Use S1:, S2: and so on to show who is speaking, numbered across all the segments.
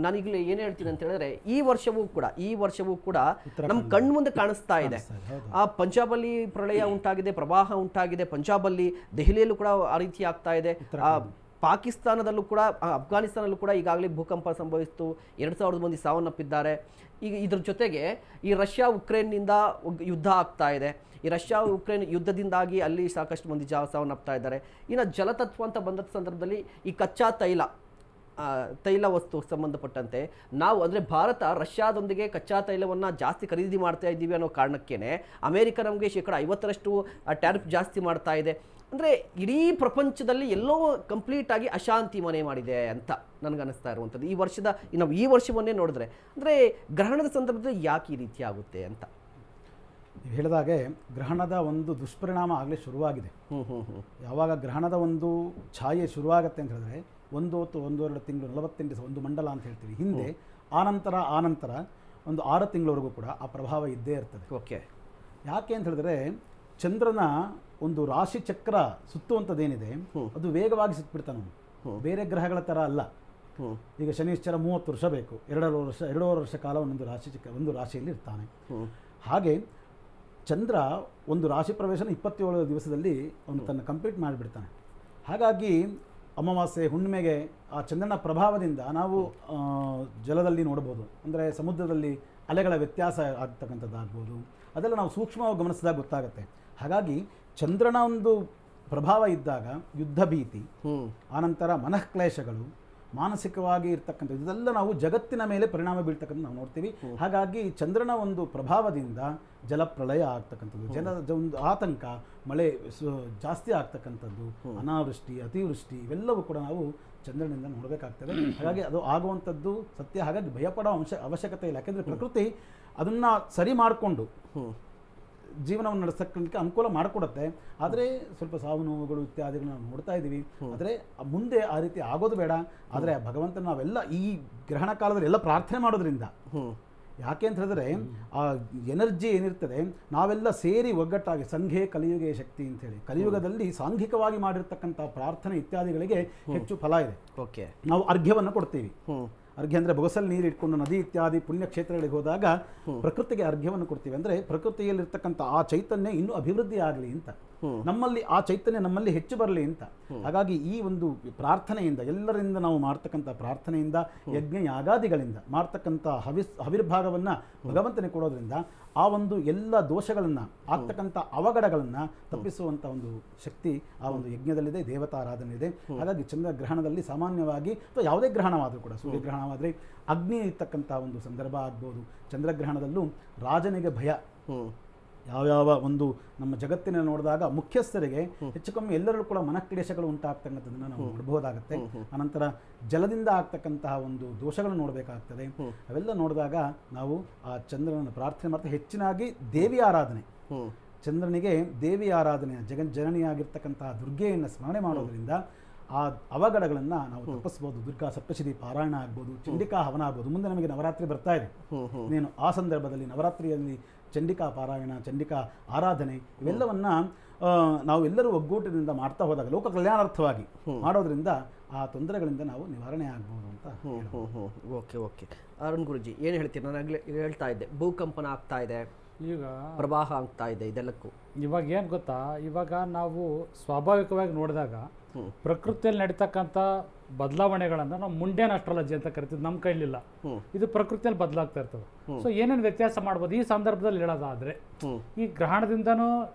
S1: ನಾನೀಗಲೇ ಏನು ಹೇಳ್ತೀನಿ ಅಂತ ಹೇಳಿದ್ರೆ ಈ ವರ್ಷವೂ ಕೂಡ ನಮ್ಮ ಕಣ್ಣು ಮುಂದೆ ಕಾಣಿಸ್ತಾ ಇದೆ. ಆ ಪಂಜಾಬಲ್ಲಿ ಪ್ರಳಯ ಉಂಟಾಗಿದೆ, ಪ್ರವಾಹ ಉಂಟಾಗಿದೆ, ಪಂಜಾಬಲ್ಲಿ, ದೆಹಲಿಯಲ್ಲೂ ಕೂಡ ಆ ರೀತಿ ಆಗ್ತಾ ಇದೆ. ಪಾಕಿಸ್ತಾನದಲ್ಲೂ ಕೂಡ, ಅಫ್ಘಾನಿಸ್ತಾನದಲ್ಲೂ ಕೂಡ ಈಗಾಗಲೇ ಭೂಕಂಪ ಸಂಭವಿಸಿತು, 2000 ಮಂದಿ ಸಾವನ್ನಪ್ಪಿದ್ದಾರೆ. ಈಗ ಇದ್ರ ಜೊತೆಗೆ ಈ ರಷ್ಯಾ ಉಕ್ರೇನ್ನಿಂದ ಯುದ್ಧ ಆಗ್ತಾ ಇದೆ. ಈ ರಷ್ಯಾ ಉಕ್ರೇನ್ ಯುದ್ಧದಿಂದಾಗಿ ಅಲ್ಲಿ ಸಾಕಷ್ಟು ಮಂದಿ ಸಾವನ್ನಪ್ತಾ ಇದ್ದಾರೆ. ಇನ್ನು ಜಲತತ್ವ ಅಂತ ಬಂದ ಸಂದರ್ಭದಲ್ಲಿ ಈ ಕಚ್ಚಾ ತೈಲ ವಸ್ತು ಸಂಬಂಧಪಟ್ಟಂತೆ ನಾವು ಅಂದರೆ ಭಾರತ ರಷ್ಯಾದೊಂದಿಗೆ ಕಚ್ಚಾ ತೈಲವನ್ನು ಜಾಸ್ತಿ ಖರೀದಿ ಮಾಡ್ತಾ ಇದ್ದೀವಿ ಅನ್ನೋ ಕಾರಣಕ್ಕೇ ಅಮೇರಿಕ ನಮಗೆ 50% ಟ್ಯಾರಿಫ್ ಜಾಸ್ತಿ ಮಾಡ್ತಾ ಇದೆ. ಅಂದರೆ ಇಡೀ ಪ್ರಪಂಚದಲ್ಲಿ ಎಲ್ಲೋ ಕಂಪ್ಲೀಟ್ ಆಗಿ ಅಶಾಂತಿ ಮನೆ ಮಾಡಿದೆ ಅಂತ ನನಗನ್ನಿಸ್ತಾ ಇರುವಂಥದ್ದು. ನಾವು ಈ ವರ್ಷವನ್ನೇ ನೋಡಿದ್ರೆ ಅಂದರೆ ಗ್ರಹಣದ ಸಂದರ್ಭದಲ್ಲಿ ಯಾಕೆ ಈ ರೀತಿ ಆಗುತ್ತೆ ಅಂತ
S2: ನೀವು ಹೇಳಿದಾಗೆ ಗ್ರಹಣದ ಒಂದು ದುಷ್ಪರಿಣಾಮ ಆಗಲೇ ಶುರುವಾಗಿದೆ. ಯಾವಾಗ ಗ್ರಹಣದ ಒಂದು ಛಾಯೆ ಶುರುವಾಗುತ್ತೆ ಅಂತ ಹೇಳಿದ್ರೆ 1-2 ತಿಂಗಳು 48 ದಿವಸ ಒಂದು ಮಂಡಲ ಅಂತ ಹೇಳ್ತೀವಿ ಹಿಂದೆ, ಆನಂತರ ಒಂದು 6 ತಿಂಗಳವರೆಗೂ ಕೂಡ ಆ ಪ್ರಭಾವ ಇದ್ದೇ ಇರ್ತದೆ.
S1: ಓಕೆ,
S2: ಯಾಕೆ ಅಂತ ಹೇಳಿದ್ರೆ ಚಂದ್ರನ ಒಂದು ರಾಶಿ ಚಕ್ರ ಸುತ್ತುವಂಥದ್ದೇನಿದೆ ಅದು ವೇಗವಾಗಿ ಸುತ್ತಬಿಡ್ತಾನೆ. ಬೇರೆ ಗ್ರಹಗಳ ಥರ ಅಲ್ಲ. ಈಗ ಶನಿಶ್ಚರ 30 ವರ್ಷ ಬೇಕು, 2.5 ವರ್ಷ ಕಾಲ ಒಂದು ರಾಶಿಯಲ್ಲಿ ಇರ್ತಾನೆ. ಹಾಗೆ ಚಂದ್ರ ಒಂದು ರಾಶಿ ಪ್ರವೇಶನ 27 ದಿವಸದಲ್ಲಿ ಅವನು ತನ್ನ ಕಂಪ್ಲೀಟ್ ಮಾಡಿಬಿಡ್ತಾನೆ. ಹಾಗಾಗಿ ಅಮಾವಾಸ್ಯೆ ಹುಣ್ಣಿಮೆಗೆ ಆ ಚಂದ್ರನ ಪ್ರಭಾವದಿಂದ ನಾವು ಜಲದಲ್ಲಿ ನೋಡ್ಬೋದು, ಅಂದರೆ ಸಮುದ್ರದಲ್ಲಿ ಅಲೆಗಳ ವ್ಯತ್ಯಾಸ ಆಗ್ತಕ್ಕಂಥದ್ದಾಗ್ಬೋದು, ಅದೆಲ್ಲ ನಾವು ಸೂಕ್ಷ್ಮವಾಗಿ ಗಮನಿಸಿದಾಗ ಗೊತ್ತಾಗುತ್ತೆ. ಹಾಗಾಗಿ ಚಂದ್ರನ ಒಂದು ಪ್ರಭಾವ ಇದ್ದಾಗ ಯುದ್ಧ ಭೀತಿ, ಆನಂತರ ಮನಃಕ್ಲೇಶಗಳು, ಮಾನಸಿಕವಾಗಿ ಇರ್ತಕ್ಕಂಥದ್ದು ಇದೆಲ್ಲ ನಾವು ಜಗತ್ತಿನ ಮೇಲೆ ಪರಿಣಾಮ ಬೀಳ್ತಕ್ಕಂಥ ನಾವು ನೋಡ್ತೀವಿ. ಹಾಗಾಗಿ ಚಂದ್ರನ ಒಂದು ಪ್ರಭಾವದಿಂದ ಜಲಪ್ರಳಯ ಆಗ್ತಕ್ಕಂಥದ್ದು, ಒಂದು ಆತಂಕ, ಮಳೆ ಜಾಸ್ತಿ ಆಗ್ತಕ್ಕಂಥದ್ದು, ಅನಾವೃಷ್ಟಿ, ಅತಿವೃಷ್ಟಿ ಇವೆಲ್ಲವೂ ಕೂಡ ನಾವು ಚಂದ್ರನಿಂದ ನೋಡಬೇಕಾಗ್ತದೆ. ಹಾಗಾಗಿ ಅದು ಆಗುವಂಥದ್ದು ಸತ್ಯ. ಹಾಗಾಗಿ ಭಯಪಡೋ ಅವಶ್ಯಕತೆ ಇಲ್ಲ. ಯಾಕೆಂದರೆ ಪ್ರಕೃತಿ ಅದನ್ನು ಸರಿ ಮಾಡಿಕೊಂಡು ಜೀವನವನ್ನು ನಡೆಸೋಕ್ಕೆ ಅನುಕೂಲ ಮಾಡಿಕೊಡುತ್ತೆ. ಆದರೆ ಸ್ವಲ್ಪ ಸಾವು ನೋವುಗಳು ಇತ್ಯಾದಿಗಳು ನಾವು ನೋಡ್ತಾ ಇದ್ದೀವಿ. ಆದರೆ ಮುಂದೆ ಆ ರೀತಿ ಆಗೋದು ಬೇಡ. ಆದರೆ ಭಗವಂತನ ನಾವೆಲ್ಲ ಈ ಗ್ರಹಣ ಕಾಲದಲ್ಲಿ ಎಲ್ಲ ಪ್ರಾರ್ಥನೆ ಮಾಡೋದ್ರಿಂದ, ಯಾಕೆ ಅಂತ ಹೇಳಿದ್ರೆ ಆ ಎನರ್ಜಿ ಏನಿರ್ತದೆ ನಾವೆಲ್ಲ ಸೇರಿ ಒಗ್ಗಟ್ಟಾಗಿ ಸಂಘೆ ಕಲಿಯುಗೆ ಶಕ್ತಿ ಅಂತೇಳಿ ಕಲಿಯುಗದಲ್ಲಿ ಸಾಂಘಿಕವಾಗಿ ಮಾಡಿರ್ತಕ್ಕಂಥ ಪ್ರಾರ್ಥನೆ ಇತ್ಯಾದಿಗಳಿಗೆ ಹೆಚ್ಚು ಫಲ ಇದೆ.
S1: ಓಕೆ,
S2: ನಾವು ಅರ್ಘ್ಯವನ್ನು ಕೊಡ್ತೀವಿ. ಅರ್ಘ್ಯ ಅಂದರೆ ಬೊಗಸಲ್ಲಿ ನೀರು ಇಟ್ಕೊಂಡು ನದಿ ಇತ್ಯಾದಿ ಪುಣ್ಯಕ್ಷೇತ್ರಗಳಿಗೆ ಹೋದಾಗ ಪ್ರಕೃತಿಗೆ ಅರ್ಘ್ಯವನ್ನು ಕೊಡ್ತೀವಿ. ಅಂದರೆ ಪ್ರಕೃತಿಯಲ್ಲಿರ್ತಕ್ಕಂಥ ಆ ಚೈತನ್ಯ ಇನ್ನೂ ಅಭಿವೃದ್ಧಿ ಆಗಲಿ ಅಂತ, ನಮ್ಮಲ್ಲಿ ಆ ಚೈತನ್ಯ ನಮ್ಮಲ್ಲಿ ಹೆಚ್ಚು ಬರಲಿ ಅಂತ. ಹಾಗಾಗಿ ಈ ಒಂದು ಪ್ರಾರ್ಥನೆಯಿಂದ, ಎಲ್ಲರಿಂದ ನಾವು ಮಾಡ್ತಕ್ಕಂಥ ಪ್ರಾರ್ಥನೆಯಿಂದ, ಯಜ್ಞ ಯಾಗಾದಿಗಳಿಂದ ಮಾಡ್ತಕ್ಕಂಥ ಹವಿರ್ಭಾಗವನ್ನು ಭಗವಂತನಿಗೆ ಕೊಡೋದ್ರಿಂದ ಆ ಒಂದು ಎಲ್ಲ ದೋಷಗಳನ್ನು ಆಗ್ತಕ್ಕಂಥ ಅವಘಡಗಳನ್ನು ತಪ್ಪಿಸುವಂಥ ಒಂದು ಶಕ್ತಿ ಆ ಒಂದು ಯಜ್ಞದಲ್ಲಿದೆ, ದೇವತಾರಾಧನೆ ಇದೆ. ಹಾಗಾಗಿ ಚಂದ್ರಗ್ರಹಣದಲ್ಲಿ ಸಾಮಾನ್ಯವಾಗಿ ಅಥವಾ ಯಾವುದೇ ಗ್ರಹಣವಾದರೂ ಕೂಡ, ಸೂರ್ಯಗ್ರಹಣವಾದರೆ ಅಗ್ನಿ ಇರ್ತಕ್ಕಂಥ ಒಂದು ಸಂದರ್ಭ ಆಗ್ಬೋದು. ಚಂದ್ರಗ್ರಹಣದಲ್ಲೂ ರಾಜನಿಗೆ ಭಯ. ಯಾವ್ಯಾವ ಒಂದು ನಮ್ಮ ಜಗತ್ತಿನಲ್ಲಿ ನೋಡಿದಾಗ ಮುಖ್ಯಸ್ಥರಿಗೆ ಹೆಚ್ಚು ಕಮ್ಮಿ ಎಲ್ಲರೂ ಕೂಡ ಮನಕ್ಲೇಶಗಳು ಉಂಟಾಗ್ತಕ್ಕಂಥದ್ದನ್ನು ನಾವು ನೋಡಬಹುದಾಗುತ್ತೆ. ಅನಂತರ ಜಲದಿಂದ ಆಗ್ತಕ್ಕಂತಹ ಒಂದು ದೋಷಗಳನ್ನು ನೋಡಬೇಕಾಗ್ತದೆ. ಅವೆಲ್ಲ ನೋಡಿದಾಗ ನಾವು ಆ ಚಂದ್ರನನ್ನು ಪ್ರಾರ್ಥನೆ ಮಾಡ್ತಾ ಹೆಚ್ಚಿನಾಗಿ ದೇವಿ ಆರಾಧನೆ, ಚಂದ್ರನಿಗೆ ದೇವಿ ಆರಾಧನೆ, ಜಗಜ್ಜನನಿಯಾಗಿರ್ತಕ್ಕಂತಹ ದುರ್ಗೆಯನ್ನು ಸ್ಮರಣೆ ಮಾಡೋದ್ರಿಂದ ಆ ಅವಘಡಗಳನ್ನು ನಾವು ತಪ್ಪಿಸ್ಬೋದು. ದುರ್ಗಾ ಸಪ್ತಶತಿ ಪಾರಾಯಣ ಆಗ್ಬೋದು, ಚಂಡಿಕಾ ಹವನ ಆಗ್ಬೋದು. ಮುಂದೆ ನಮಗೆ ನವರಾತ್ರಿ ಬರ್ತಾ ಇದೆ. ನೀನು ಆ ಸಂದರ್ಭದಲ್ಲಿ ನವರಾತ್ರಿಯಲ್ಲಿ ಚಂಡಿಕಾ ಪಾರಾಯಣ, ಚಂಡಿಕಾ ಆರಾಧನೆ ಇವೆಲ್ಲವನ್ನು ನಾವೆಲ್ಲರೂ ಒಗ್ಗೂಟದಿಂದ ಮಾಡ್ತಾ ಹೋದಾಗ ಲೋಕ ಕಲ್ಯಾಣಾರ್ಥವಾಗಿ ಮಾಡೋದ್ರಿಂದ ಆ ತೊಂದರೆಗಳಿಂದ ನಾವು ನಿವಾರಣೆ ಆಗ್ಬೋದು ಅಂತ.
S1: ಓಕೆ, ಅರುಣ್ ಗುರುಜಿ ಏನು ಹೇಳ್ತೀರಿ? ನಾನು ಹೇಳ್ತಾ ಇದ್ದೆ ಭೂಕಂಪನ ಆಗ್ತಾ ಇದೆ, ಈಗ ಪ್ರವಾಹ ಆಗ್ತಾ ಇದೆ, ಇದೆಲ್ಲಕ್ಕೂ
S3: ಇವಾಗ ಏನು ಗೊತ್ತಾ, ಇವಾಗ ನಾವು ಸ್ವಾಭಾವಿಕವಾಗಿ ನೋಡಿದಾಗ ಪ್ರಕೃತಿಯಲ್ಲಿ ನಡೀತಕ್ಕಂಥ ಬದಲಾವಣೆಗಳನ್ನು ನಾವು ಮುಂಡೇನ್ ಅಸ್ಟ್ರಾಲಜಿ ಅಂತ ಕರಿತೀವಿ. ನಮ್ಮ ಕೈಲಿಲ್ಲ, ಇದು ಪ್ರಕೃತಿಯಲ್ಲಿ ಬದಲಾಗ್ತಾ ಇರ್ತದೆ. ಸೊ ಏನೇನು ವ್ಯತ್ಯಾಸ ಮಾಡ್ಬೋದು ಈ ಸಂದರ್ಭದಲ್ಲಿ ಹೇಳೋದಾದ್ರೆ, ಈ ಗ್ರಹಣದಿಂದನೂ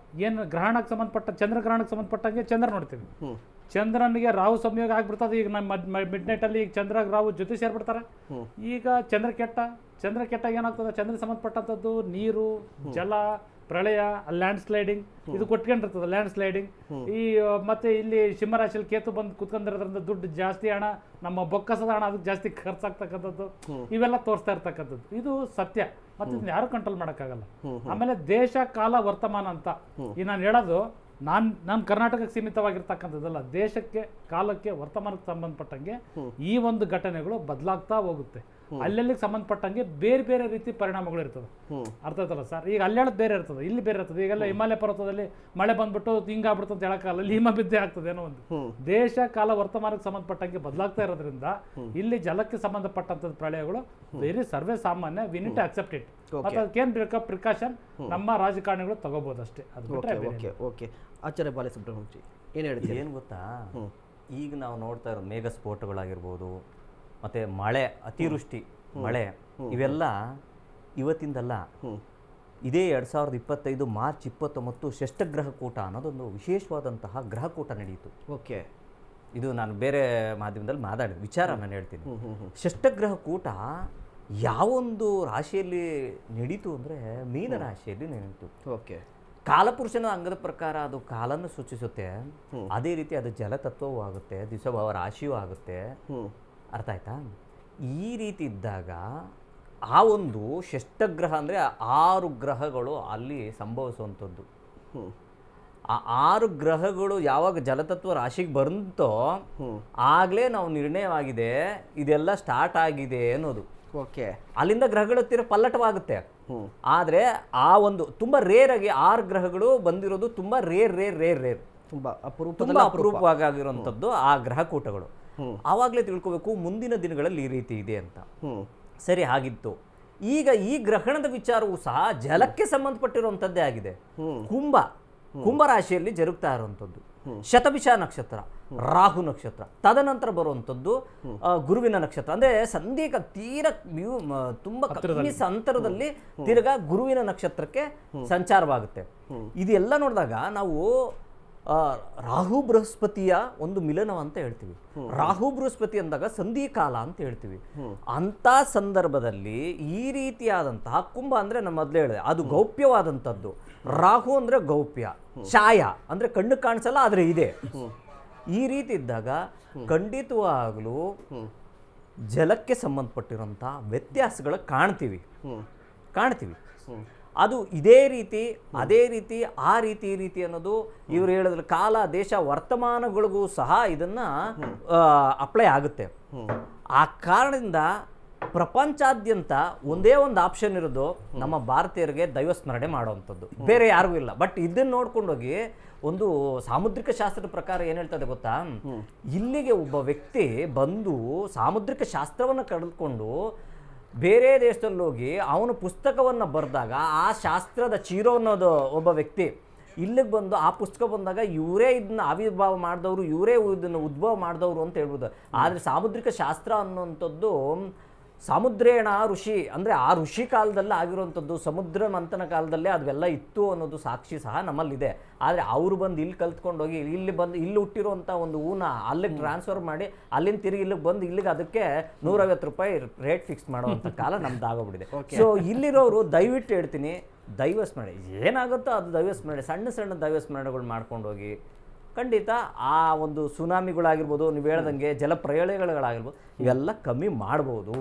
S3: ಏನು ಗ್ರಹಣಕ್ಕೆ ಸಂಬಂಧಪಟ್ಟ ಚಂದ್ರಗ್ರಹಣಕ್ಕೆ ಸಂಬಂಧಪಟ್ಟಂಗೆ ಚಂದ್ರ ನೋಡ್ತೀವಿ. ಚಂದ್ರನಿಗೆ ರಾಹು ಸಂಯೋಗ ಆಗ್ಬಿಡ್ತದೆ. ಈಗ ನಮ್ಮ ಮಿಡ್ ನೈಟಲ್ಲಿ ಈಗ ಚಂದ್ರ ರಾಹು ಜೊತೆ ಸೇರ್ಬಿಡ್ತಾರೆ. ಈಗ ಚಂದ್ರ ಕೆಟ್ಟ ಏನಾಗ್ತದೆ, ಚಂದ್ರ ಸಂಬಂಧಪಟ್ಟಂಥದ್ದು ನೀರು, ಜಲ, ಪ್ರಳಯ, ಲ್ಯಾಂಡ್ ಸ್ಲೈಡಿಂಗ್ ಇದು ಕೊಟ್ಕೊಂಡಿರ್ತದೆ. ಲ್ಯಾಂಡ್ ಸ್ಲೈಡಿಂಗ್ ಈ ಮತ್ತೆ ಇಲ್ಲಿ ಸಿಂಹರಾಶಿಯಲ್ಲಿ ಕೇತು ಬಂದು ಕುತ್ಕೊಂಡಿರೋದ್ರಿಂದ ದುಡ್ಡು ಜಾಸ್ತಿ, ಹಣ ನಮ್ಮ ಬೊಕ್ಕಸದ ಹಣ ಅದಕ್ಕೆ ಜಾಸ್ತಿ ಖರ್ಚಾಗ್ತಕ್ಕಂಥದ್ದು ಇವೆಲ್ಲ ತೋರಿಸ್ತಾ ಇರ್ತಕ್ಕಂಥದ್ದು. ಇದು ಸತ್ಯ. ಮತ್ತೆ ಇದನ್ನ ಯಾರು ಕಂಟ್ರೋಲ್ ಮಾಡೋಕ್ಕಾಗಲ್ಲ. ಆಮೇಲೆ ದೇಶ ಕಾಲ ವರ್ತಮಾನ ಅಂತ ಈ ನಾನು ಹೇಳೋದು ನಾನು ಕರ್ನಾಟಕಕ್ಕೆ ಸೀಮಿತವಾಗಿರ್ತಕ್ಕಂಥದ್ದಲ್ಲ. ದೇಶಕ್ಕೆ, ಕಾಲಕ್ಕೆ, ವರ್ತಮಾನಕ್ಕೆ ಸಂಬಂಧಪಟ್ಟಂಗೆ ಈ ಒಂದು ಘಟನೆಗಳು ಬದಲಾಗ್ತಾ ಹೋಗುತ್ತೆ. ಅಲ್ಲೆಲ್ಲಿಗೆ ಸಂಬಂಧಪಟ್ಟಂಗೆ ಬೇರೆ ಬೇರೆ ರೀತಿ ಪರಿಣಾಮಗಳು ಇರ್ತದೆ. ಅರ್ಥ ಆಯ್ತಲ್ಲ ಸರ್? ಈಗ ಅಲ್ಲಿ ಹೇಳೋದು ಬೇರೆ ಇರ್ತದೆ, ಇಲ್ಲಿ ಬೇರೆ ಇರ್ತದೆ. ಈಗೆಲ್ಲ ಹಿಮಾಲಯ ಪರ್ವತದಲ್ಲಿ ಮಳೆ ಬಂದ್ಬಿಟ್ಟು ಹಿಂಗಾಗ್ಬಿಡ್ತು ಅಂತ ಹೇಳಕ್ಕಾಗಲ್ಲ, ಅಲ್ಲಿ ಹಿಮ ಬಿದ್ದೆ ಆಗ್ತದೆ ಏನೋ ಒಂದು. ದೇಶ ಕಾಲ ವರ್ತಮಾನಕ್ಕೆ ಸಂಬಂಧಪಟ್ಟಂಗೆ ಬದಲಾಗ್ತಾ ಇರೋದ್ರಿಂದ ಇಲ್ಲಿ ಜಲಕ್ಕೆ ಸಂಬಂಧಪಟ್ಟಂತ ಪ್ರಳಯಗಳು ವೆರಿ ಸರ್ವೇ ಸಾಮಾನ್ಯ. We need to accept it. ಮತ್ತೆ ಅದಕ್ಕೇನು ಬೇಕಾ ಪ್ರಿಕಾಷನ್ ನಮ್ಮ ರಾಜಕಾರಣಿಗಳು ತಗೋಬಹುದು ಅಷ್ಟೇ. ಅದು ಬಿಟ್ರೆ ಬೇರೆ
S1: ಓಕೆ ಓಕೆ. ಆಚಾರ್ಯ ಬಾಲಸುಬ್ರಹ್ಮಣ್ಯ ಏನು ಹೇಳ್ತೀವಿ?
S4: ಏನು ಗೊತ್ತಾ, ಈಗ ನಾವು ನೋಡ್ತಾ ಇರೋ ಮೇಘ ಸ್ಫೋಟಗಳಾಗಿರ್ಬೋದು, ಮತ್ತು ಮಳೆ, ಅತಿವೃಷ್ಟಿ ಮಳೆ, ಇವೆಲ್ಲ ಇವತ್ತಿಂದಲ್ಲ. ಇದೇ 2025 ಮಾರ್ಚ್ 29 ಷಷ್ಠಗ್ರಹ ಕೂಟ ಅನ್ನೋದೊಂದು ವಿಶೇಷವಾದಂತಹ ಗ್ರಹಕೂಟ ನಡೆಯಿತು.
S1: ಓಕೆ,
S4: ಇದು ನಾನು ಬೇರೆ ಮಾಧ್ಯಮದಲ್ಲಿ ಮಾತಾಡಿದ ವಿಚಾರ ನಾನು ಹೇಳ್ತೀನಿ. ಷಷ್ಠಗ್ರಹ ಕೂಟ ಯಾವೊಂದು ರಾಶಿಯಲ್ಲಿ ನಡೀತು ಅಂದರೆ ಮೀನ ರಾಶಿಯಲ್ಲಿ ನಡೀತು.
S1: ಓಕೆ.
S4: ಕಾಲಪುರುಷನ ಅಂಗದ ಪ್ರಕಾರ ಅದು ಕಾಲನ್ನು ಸೂಚಿಸುತ್ತೆ, ಅದೇ ರೀತಿ ಅದು ಜಲತತ್ವವೂ ಆಗುತ್ತೆ, ದಿವಸಭಾವ ರಾಶಿಯೂ ಆಗುತ್ತೆ. ಅರ್ಥ ಆಯ್ತಾ? ಈ ರೀತಿ ಇದ್ದಾಗ ಆ ಒಂದು ಷಷ್ಠಗ್ರಹ ಅಂದರೆ 6 ಗ್ರಹಗಳು ಅಲ್ಲಿ ಸಂಭವಿಸುವಂಥದ್ದು. ಆ 6 ಗ್ರಹಗಳು ಯಾವಾಗ ಜಲತತ್ವ ರಾಶಿಗೆ ಬಂತೋ ಆಗಲೇ ನಾವು ನಿರ್ಣಯವಾಗಿದೆ ಇದೆಲ್ಲ ಸ್ಟಾರ್ಟ್ ಆಗಿದೆ ಅನ್ನೋದು.
S1: ಓಕೆ.
S4: ಅಲ್ಲಿಂದ ಗ್ರಹಗಳ ತೀರ ಪಲ್ಲಟವಾಗುತ್ತೆ. ಆದರೆ ಆ ಒಂದು ತುಂಬ ರೇರ್ ಆಗಿ 6 ಗ್ರಹಗಳು ಬಂದಿರೋದು ತುಂಬ ರೇರ್
S1: ತುಂಬ
S4: ಅಪರೂಪವಾಗಿರುವಂಥದ್ದು ಆ ಗ್ರಹಕೂಟಗಳು. ಆವಾಗಲೇ ತಿಳ್ಕೋಬೇಕು ಮುಂದಿನ ದಿನಗಳಲ್ಲಿ ಈ ರೀತಿ ಇದೆ ಅಂತ. ಸರಿ, ಹಾಗಿತ್ತು. ಈಗ ಈ ಗ್ರಹಣದ ವಿಚಾರವೂ ಸಹ ಜಲಕ್ಕೆ ಸಂಬಂಧಪಟ್ಟಿರುವಂಥದ್ದೇ ಆಗಿದೆ. ಕುಂಭ ರಾಶಿಯಲ್ಲಿ ಜರುಗ್ತಾ ಇರುವಂಥದ್ದು ಶತಭಿಷ ನಕ್ಷತ್ರ, ರಾಹು ನಕ್ಷತ್ರ, ತದನಂತರ ಬರುವಂಥದ್ದು ಗುರುವಿನ ನಕ್ಷತ್ರ. ಅಂದರೆ ಸಂಧಿಕ ತೀರ ತುಂಬ ಕಮ್ಮಿ ಅಂತರದಲ್ಲಿ ತಿರ್ಗಾ ಗುರುವಿನ ನಕ್ಷತ್ರಕ್ಕೆ ಸಂಚಾರವಾಗುತ್ತೆ. ಇದೆಲ್ಲ ನೋಡಿದಾಗ ನಾವು ರಾಹು ಬೃಹಸ್ಪತಿಯ ಒಂದು ಮಿಲನ ಅಂತ ಹೇಳ್ತೀವಿ. ರಾಹು ಬೃಹಸ್ಪತಿ ಅಂದಾಗ ಸಂಧಿ ಕಾಲ ಅಂತ ಹೇಳ್ತೀವಿ. ಅಂತ ಸಂದರ್ಭದಲ್ಲಿ ಈ ರೀತಿಯಾದಂತಹ ಕುಂಭ ಅಂದ್ರೆ ನಮ್ಮ ಮೊದಲೇ ಹೇಳಿದೆ ಅದು ಗೌಪ್ಯವಾದಂಥದ್ದು. ರಾಹು ಅಂದ್ರೆ ಗೌಪ್ಯ, ಛಾಯ ಅಂದ್ರೆ ಕಣ್ಣು ಕಾಣಿಸಲ್ಲ ಆದ್ರೆ ಇದೆ. ಈ ರೀತಿ ಇದ್ದಾಗ ಖಂಡಿತವಾಗಲೂ ಜಲಕ್ಕೆ ಸಂಬಂಧಪಟ್ಟಿರುವಂತಹ ವ್ಯತ್ಯಾಸಗಳು ಕಾಣ್ತೀವಿ. ಅದು ಇದೇ ರೀತಿ ಅದೇ ರೀತಿ ಆ ರೀತಿ ಈ ರೀತಿ ಅನ್ನೋದು ಇವರು ಹೇಳಿದ್ರೆ ಕಾಲ ದೇಶ ವರ್ತಮಾನಗಳಿಗೂ ಸಹ ಇದನ್ನ ಅಪ್ಲೈ ಆಗುತ್ತೆ. ಆ ಕಾರಣದಿಂದ ಪ್ರಪಂಚಾದ್ಯಂತ ಒಂದೇ ಒಂದು ಆಪ್ಷನ್ ಇರೋದು ನಮ್ಮ ಭಾರತೀಯರಿಗೆ ದೈವಸ್ಮರಣೆ ಮಾಡುವಂಥದ್ದು, ಬೇರೆ ಯಾರಿಗೂ ಇಲ್ಲ. ಬಟ್ ಇದನ್ನ ನೋಡ್ಕೊಂಡೋಗಿ ಒಂದು ಸಾಮುದ್ರಿಕ ಶಾಸ್ತ್ರದ ಪ್ರಕಾರ ಏನು ಹೇಳ್ತದೆ ಗೊತ್ತಾ, ಇಲ್ಲಿಗೆ ಒಬ್ಬ ವ್ಯಕ್ತಿ ಬಂದು ಸಾಮುದ್ರಿಕ ಶಾಸ್ತ್ರವನ್ನು ಕಳೆದುಕೊಂಡು ಬೇರೆ ದೇಶದಲ್ಲಿ ಹೋಗಿ ಅವನು ಪುಸ್ತಕವನ್ನು ಬರೆದಾಗ ಆ ಶಾಸ್ತ್ರದ ಚೀರೋ ಅನ್ನೋದು ಒಬ್ಬ ವ್ಯಕ್ತಿ ಇಲ್ಲಿಗೆ ಬಂದು ಆ ಪುಸ್ತಕ ಬಂದಾಗ ಇವರೇ ಇದನ್ನ ಆವಿರ್ಭಾವ ಮಾಡಿದವರು, ಇವರೇ ಇದನ್ನು ಉದ್ಭವ ಮಾಡಿದವರು ಅಂತ ಹೇಳ್ಬೋದು. ಆದರೆ ಸಾಮುದ್ರಿಕ ಶಾಸ್ತ್ರ ಅನ್ನುವಂಥದ್ದು ಸಮುದ್ರೇಣ ಋಷಿ ಅಂದರೆ ಆ ಋಷಿ ಕಾಲದಲ್ಲಿ ಆಗಿರುವಂಥದ್ದು, ಸಮುದ್ರ ಮಂಥನ ಕಾಲದಲ್ಲೇ ಅದೆಲ್ಲ ಇತ್ತು ಅನ್ನೋದು ಸಾಕ್ಷಿ ಸಹ ನಮ್ಮಲ್ಲಿದೆ. ಆದರೆ ಅವರು ಬಂದು ಇಲ್ಲಿ ಕಲ್ತ್ಕೊಂಡೋಗಿ ಇಲ್ಲಿ ಹುಟ್ಟಿರುವಂಥ ಒಂದು ಹೂನ ಅಲ್ಲಿಗೆ ಟ್ರಾನ್ಸ್ಫರ್ ಮಾಡಿ ಅಲ್ಲಿಂದ ತಿರುಗಿ ಇಲ್ಲಿಗೆ ಬಂದು ಇಲ್ಲಿಗೆ ಅದಕ್ಕೆ 150 ರೂಪಾಯಿ ರೇಟ್ ಫಿಕ್ಸ್ ಮಾಡುವಂಥ ಕಾಲ ನಮ್ದು ಆಗೋಗ್ಬಿಟ್ಟಿದೆ. ಸೊ ಇಲ್ಲಿರೋರು ದಯವಿಟ್ಟು ಹೇಳ್ತೀನಿ, ದೈವಸ್ಮರಣೆ ಏನಾಗುತ್ತೋ ಅದು ದೈವಸ್ಮರಣೆ, ಸಣ್ಣ ದೈವಸ್ಮರಣೆಗಳು ಮಾಡ್ಕೊಂಡೋಗಿ ಖಂಡಿತ ಆ ಒಂದು ಸುನಾಮಿಗಳಾಗಿರ್ಬೋದು, ನೀವು ಹೇಳ್ದಂಗೆ ಜಲಪ್ರಳಯಗಳಾಗಿರ್ಬೋದು, ಇವೆಲ್ಲ ಕಮ್ಮಿ ಮಾಡ್ಬೋದು.